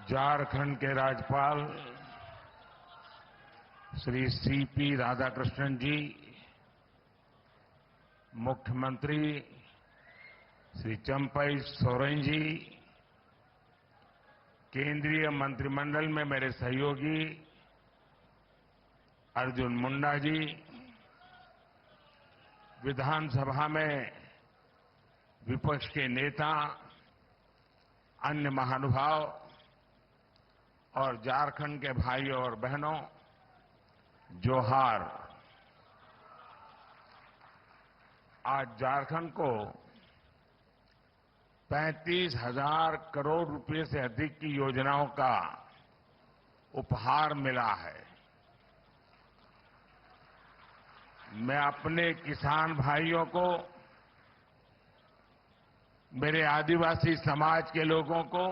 झारखंड के राज्यपाल श्री सीपी राधाकृष्णन जी, मुख्यमंत्री श्री चंपई सोरेन जी, केंद्रीय मंत्रिमंडल में मेरे सहयोगी अर्जुन मुंडा जी, विधानसभा में विपक्ष के नेता, अन्य महानुभाव और झारखंड के भाइयों और बहनों, जोहार। आज झारखंड को 35,000 करोड़ रुपए से अधिक की योजनाओं का उपहार मिला है। मैं अपने किसान भाइयों को, मेरे आदिवासी समाज के लोगों को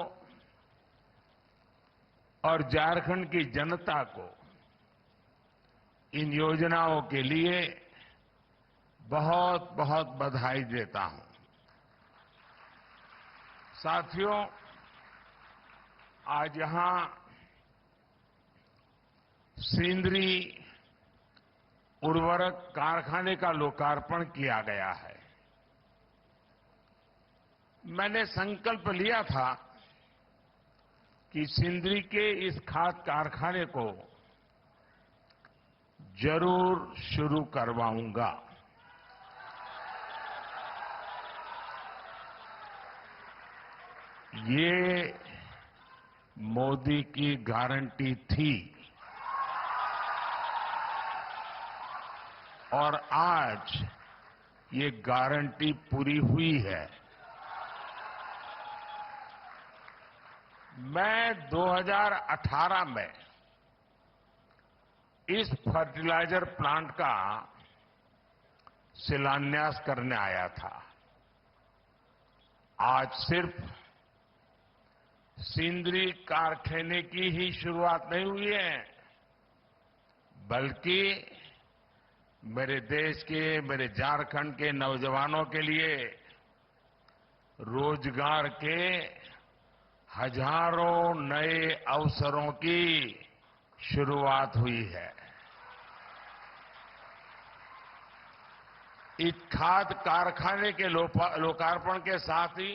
और झारखंड की जनता को इन योजनाओं के लिए बहुत बहुत बधाई देता हूं। साथियों, आज यहां सिंदरी उर्वरक कारखाने का लोकार्पण किया गया है। मैंने संकल्प लिया था कि सिंदरी के इस खाद कारखाने को जरूर शुरू करवाऊंगा। ये मोदी की गारंटी थी और आज ये गारंटी पूरी हुई है। मैं 2018 में इस फर्टिलाइजर प्लांट का शिलान्यास करने आया था। आज सिर्फ सिंदरी कारखाने की ही शुरुआत नहीं हुई है, बल्कि मेरे देश के, मेरे झारखंड के नौजवानों के लिए रोजगार के हजारों नए अवसरों की शुरुआत हुई है। इस खाद कारखाने के लोकार्पण के साथ ही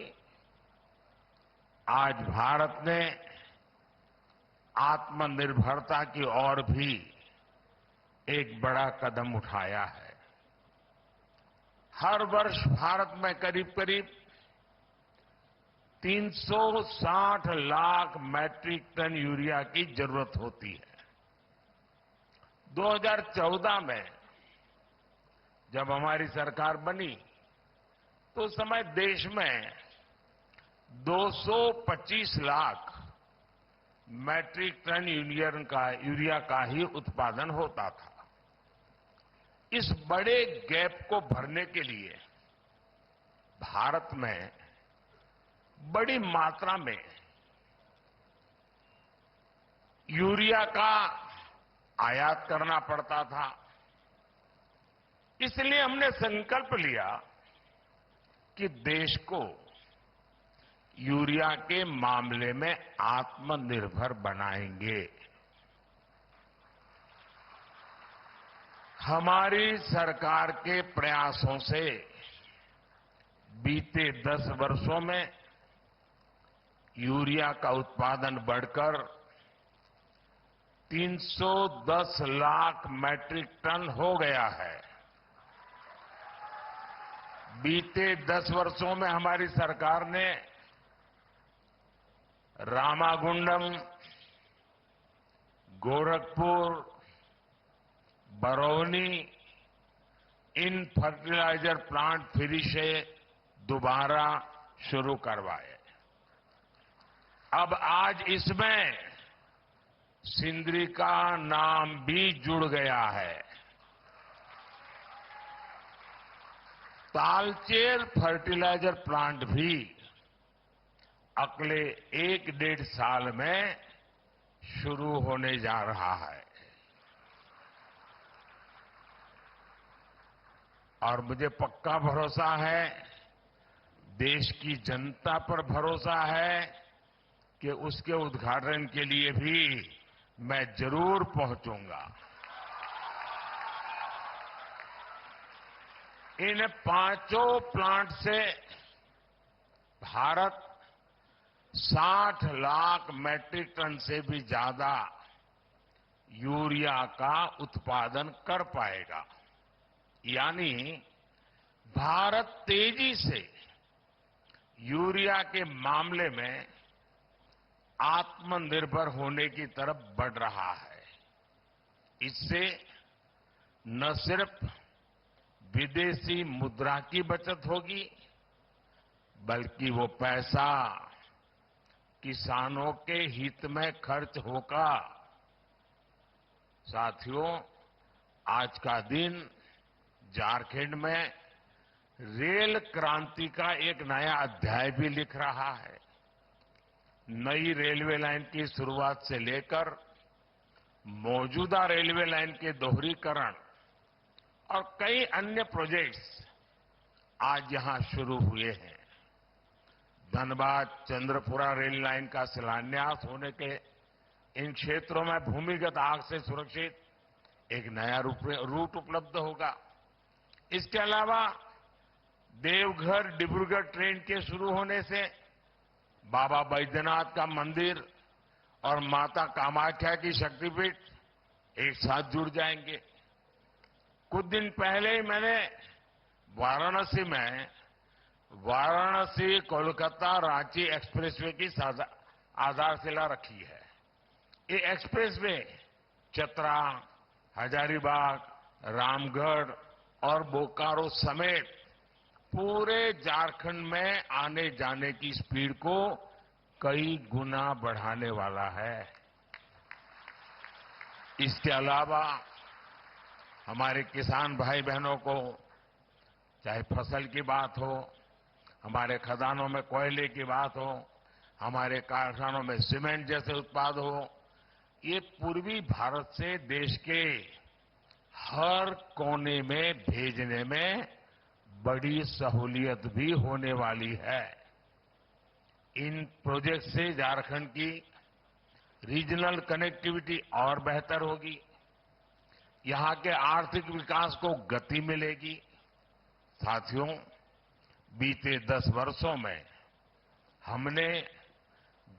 आज भारत ने आत्मनिर्भरता की ओर भी एक बड़ा कदम उठाया है। हर वर्ष भारत में करीब करीब 360 लाख मैट्रिक टन यूरिया की जरूरत होती है। 2014 में जब हमारी सरकार बनी तो उस समय देश में 225 लाख मैट्रिक टन यूरिया का ही उत्पादन होता था। इस बड़े गैप को भरने के लिए भारत में बड़ी मात्रा में यूरिया का आयात करना पड़ता था। इसलिए हमने संकल्प लिया कि देश को यूरिया के मामले में आत्मनिर्भर बनाएंगे। हमारी सरकार के प्रयासों से बीते 10 वर्षों में यूरिया का उत्पादन बढ़कर 310 लाख मैट्रिक टन हो गया है। बीते 10 वर्षों में हमारी सरकार ने रामागुंडम, गोरखपुर, बरौनी इन फर्टिलाइजर प्लांट फिर से दोबारा शुरू करवाए। अब आज इसमें सिंदरी का नाम भी जुड़ गया है। तालचेर फर्टिलाइजर प्लांट भी अगले 1-1.5 साल में शुरू होने जा रहा है। और मुझे पक्का भरोसा है, देश की जनता पर भरोसा है कि उसके उद्घाटन के लिए भी मैं जरूर पहुंचूंगा। इन 5 प्लांट से भारत 60 लाख मैट्रिक टन से भी ज्यादा यूरिया का उत्पादन कर पाएगा। यानी भारत तेजी से यूरिया के मामले में आत्मनिर्भर होने की तरफ बढ़ रहा है। इससे न सिर्फ विदेशी मुद्रा की बचत होगी, बल्कि वो पैसा किसानों के हित में खर्च होगा। साथियों, आज का दिन झारखंड में रेल क्रांति का एक नया अध्याय भी लिख रहा है। नई रेलवे लाइन की शुरुआत से लेकर मौजूदा रेलवे लाइन के दोहरीकरण और कई अन्य प्रोजेक्ट्स आज यहां शुरू हुए हैं। धनबाद चंद्रपुरा रेल लाइन का शिलान्यास होने के इन क्षेत्रों में भूमिगत आग से सुरक्षित एक नया रूट उपलब्ध होगा। इसके अलावा देवघर डिब्रूगढ़ ट्रेन के शुरू होने से बाबा बैद्यनाथ का मंदिर और माता कामाख्या की शक्तिपीठ एक साथ जुड़ जाएंगे। कुछ दिन पहले ही मैंने वाराणसी में वाराणसी कोलकाता रांची एक्सप्रेसवे की आधारशिला रखी है। ये एक्सप्रेसवे चतरा, हजारीबाग, रामगढ़ और बोकारो समेत पूरे झारखंड में आने जाने की स्पीड को कई गुना बढ़ाने वाला है। इसके अलावा हमारे किसान भाई बहनों को चाहे फसल की बात हो, हमारे खदानों में कोयले की बात हो, हमारे कारखानों में सीमेंट जैसे उत्पाद हो, ये पूर्वी भारत से देश के हर कोने में भेजने में बड़ी सहूलियत भी होने वाली है। इन प्रोजेक्ट से झारखंड की रीजनल कनेक्टिविटी और बेहतर होगी, यहां के आर्थिक विकास को गति मिलेगी। साथियों, बीते 10 वर्षों में हमने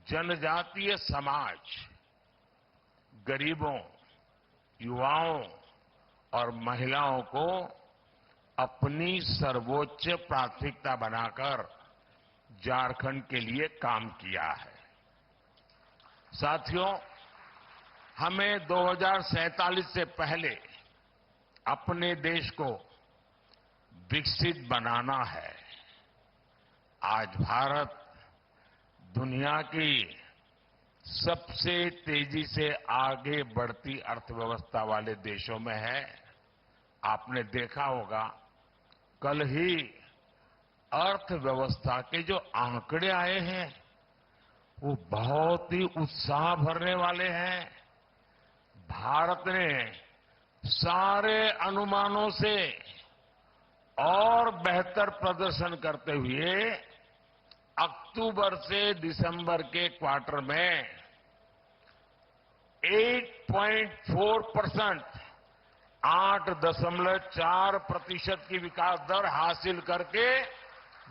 जनजातीय समाज, गरीबों, युवाओं और महिलाओं को अपनी सर्वोच्च प्राथमिकता बनाकर झारखंड के लिए काम किया है। साथियों, हमें 2047 से पहले अपने देश को विकसित बनाना है। आज भारत दुनिया की सबसे तेजी से आगे बढ़ती अर्थव्यवस्था वाले देशों में है। आपने देखा होगा, कल ही अर्थव्यवस्था के जो आंकड़े आए हैं वो बहुत ही उत्साह भरने वाले हैं। भारत ने सारे अनुमानों से और बेहतर प्रदर्शन करते हुए अक्टूबर से दिसंबर के क्वार्टर में 8.4%, 8.4% की विकास दर हासिल करके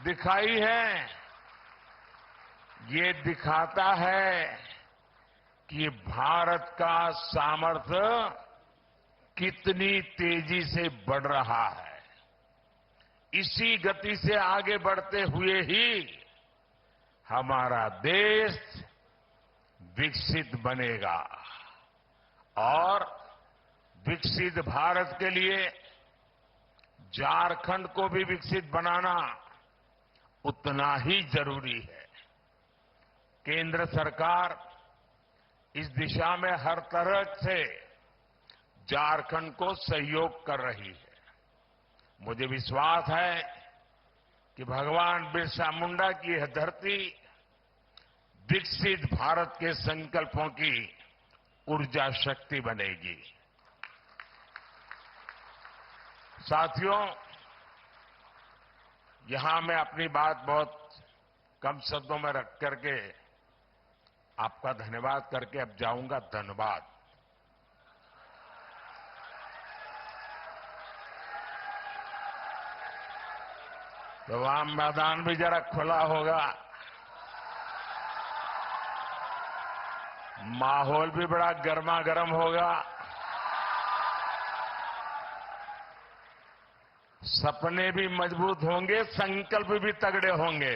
दिखाई है। ये दिखाता है कि भारत का सामर्थ्य कितनी तेजी से बढ़ रहा है। इसी गति से आगे बढ़ते हुए ही हमारा देश विकसित बनेगा और विकसित भारत के लिए झारखंड को भी विकसित बनाना उतना ही जरूरी है। केंद्र सरकार इस दिशा में हर तरह से झारखंड को सहयोग कर रही है। मुझे विश्वास है कि भगवान बिरसा मुंडा की यह धरती विकसित भारत के संकल्पों की ऊर्जा शक्ति बनेगी। साथियों, यहां मैं अपनी बात बहुत कम शब्दों में रख करके आपका धन्यवाद करके अब जाऊंगा धन्यवाद। तो वहां मैदान भी जरा खुला होगा, माहौल भी बड़ा गर्मा गर्म होगा, सपने भी मजबूत होंगे, संकल्प भी तगड़े होंगे।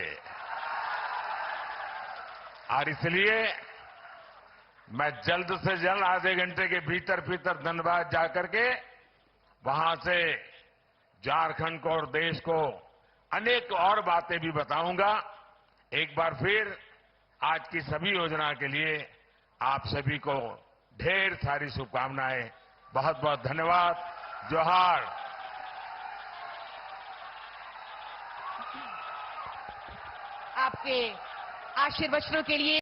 और इसलिए मैं जल्द से जल्द आधे घंटे के भीतर भीतर धनबाद जाकर के वहां से झारखंड को और देश को अनेक और बातें भी बताऊंगा। एक बार फिर आज की सभी योजना के लिए आप सभी को ढेर सारी शुभकामनाएं। बहुत बहुत धन्यवाद। जोहार। आपके आशीर्वचनों के लिए